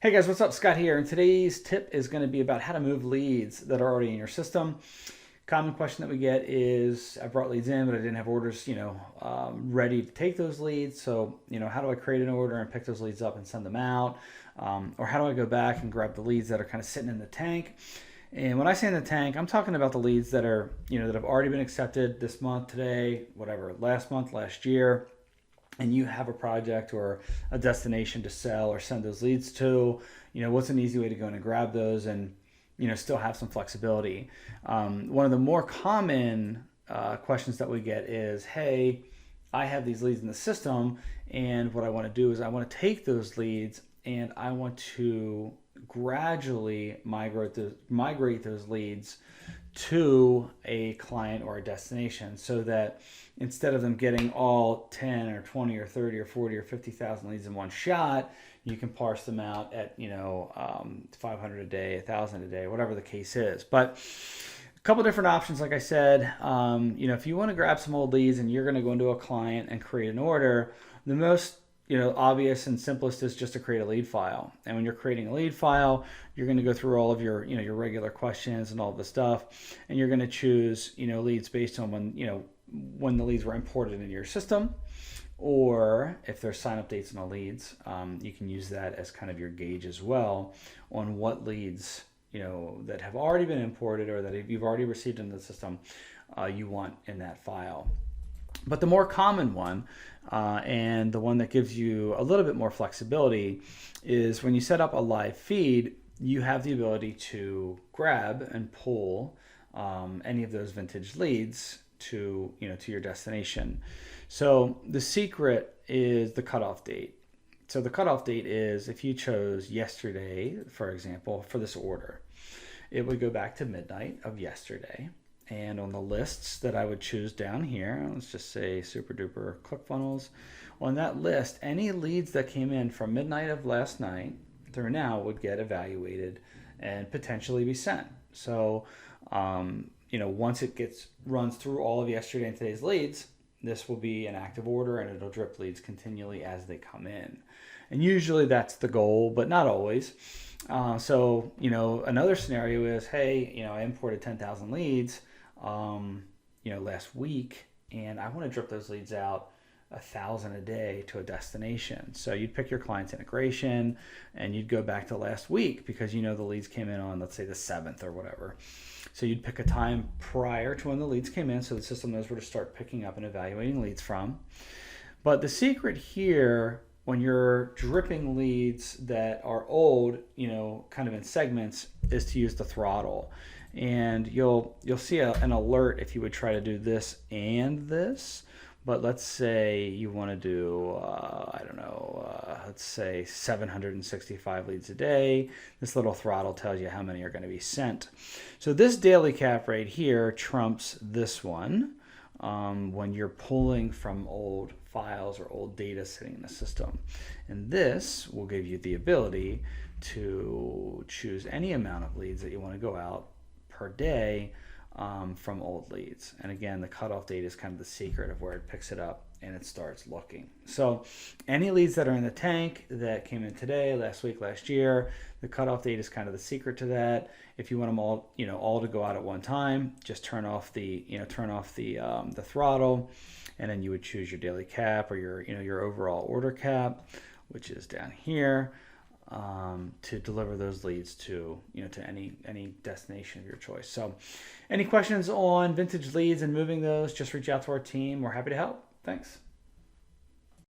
Hey guys, what's up? Scott here, and today's tip is going to be about how to move leads that are already in your system. Common question that we get is, I brought leads in, but I didn't have orders, ready to take those leads. So, how do I create an order and pick those leads up and send them out? Or how do I go back and grab the leads that are kind of sitting in the tank? And when I say in the tank, I'm talking about the leads that are, that have already been accepted this month, today, whatever, last month, last year, and you have a project or a destination to sell or send those leads to. What's an easy way to go in and grab those and still have some flexibility. One of the more common questions that we get is, hey, I have these leads in the system, and what I want to do is I want to take those leads and I want to gradually migrate those leads to a client or a destination, so that instead of them getting all 10 or 20 or 30 or 40 or 50,000 leads in one shot, you can parse them out at 500 a day, 1,000 a day, whatever the case is. But a couple different options, like I said. If you want to grab some old leads and you're going to go into a client and create an order, the most obvious and simplest is just to create a lead file. And when you're creating a lead file, you're going to go through all of your, your regular questions and all the stuff, and you're going to choose, leads based on when the leads were imported into your system, or if there's sign up dates on the leads, you can use that as kind of your gauge as well on what leads, that have already been imported or that you've already received in the system, you want in that file. But the more common one, and the one that gives you a little bit more flexibility, is when you set up a live feed, you have the ability to grab and pull any of those vintage leads to your destination. So the secret is the cutoff date. So the cutoff date is, if you chose yesterday, for example, for this order, it would go back to midnight of yesterday. And on the lists that I would choose down here, let's just say Super Duper ClickFunnels, on that list, any leads that came in from midnight of last night through now would get evaluated and potentially be sent. So, once it runs through all of yesterday and today's leads, this will be an active order and it'll drip leads continually as they come in. And usually that's the goal, but not always. Another scenario is, hey, I imported 10,000 leads, last week, and I want to drip those leads out 1,000 a day to a destination. So you'd pick your client's integration and you'd go back to last week because the leads came in on, let's say, the 7th or whatever. So you'd pick a time prior to when the leads came in so the system knows where to start picking up and evaluating leads from. But the secret here, when you're dripping leads that are old, kind of in segments, is to use the throttle. And you'll see an alert if you would try to do this and this. But let's say you want to do, let's say 765 leads a day. This little throttle tells you how many are going to be sent. So this daily cap right here trumps this one when you're pulling from old files or old data sitting in the system. And this will give you the ability to choose any amount of leads that you want to go out per day from old leads. And again, the cutoff date is kind of the secret of where it picks it up and it starts looking. So any leads that are in the tank that came in today, last week, last year, the cutoff date is kind of the secret to that. If you want them all, all to go out at one time, just turn off the throttle, and then you would choose your daily cap or your overall order cap, which is down here, to deliver those leads to any destination of your choice. So any questions on vintage leads and moving those, just reach out to our team. We're happy to help. Thanks.